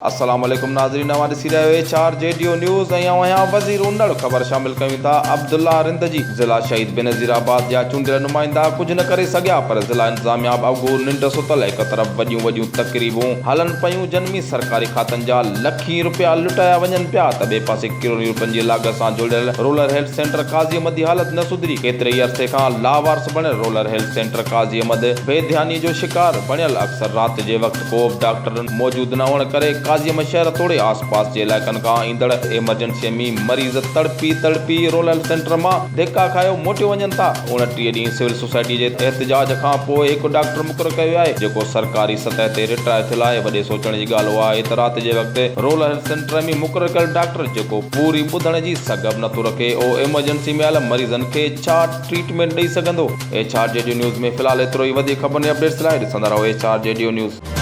अस्सलाम वालेकुम नाज़रीन, हमारे सिरा HRJDO न्यूज़ ऐं वज़ीर उंदड़ ख़बर शामिल कयूं था। अब्दुल्ला रिंदजी ज़िला शहीद बेनज़ीराबाद जा चूंडियल नुमाइंदा कुझु न करे सघिया, पर ज़िला इंतज़ामिया अॻु निंड सुतल हिक तरफ़ वॾियूं तक़रीबूं हलनि पयूं, जनमी सरकारी खातनि जा लखी रुपया लुटाया वञनि पिया, त ॿिए पासे किरोड़नि रुपयनि जी लाॻत सां जुड़ियल रूरल हेल्थ सेंटर काज़ी अहमद जी हालत न सुधरी। केतिरे ई अरसे खां लावारस बणियल रूरल हेल्थ सेंटर काज़ी अहमद बेध्यानी जो शिकार बणियल। अक्सर राति जे वक़्तु को बि डॉक्टर मौजूदु न हुअण करे काज़ी अहमद शहर तोड़े आसपास जे इलाइक़नि खां ईंदड़ एमरजेंसीअ में मरीज़ तड़पी रूरल हेल्थ सेंटर मां धिका खायो मोटियो वञनि था। 29 ॾींहं सिविल सोसाइटी जे एहतजाज खां पोइ हिकु डॉक्टर मुक़ररु कयो आहे, जेको सरकारी सतह ते रिटायर थियल आहे। वॾे सोचण जी ॻाल्हि उहा आहे त राति जे वक़्तु रूरल हेल्थ सेंटर में मुक़ररु कयल डॉक्टर, जेको पूरी ॿुधण जी सघब नथो रखे, उहो एमरजेंसी में आयल मरीज़नि खे छा ट्रीटमेंट ॾेई सघंदो। HRJDO न्यूज़ में फ़िलहाल एतिरो ई। वधीक ख़बरुनि ऐं अपडेट्स लाइ ॾिसंदा रहो HRJDO न्यूज़।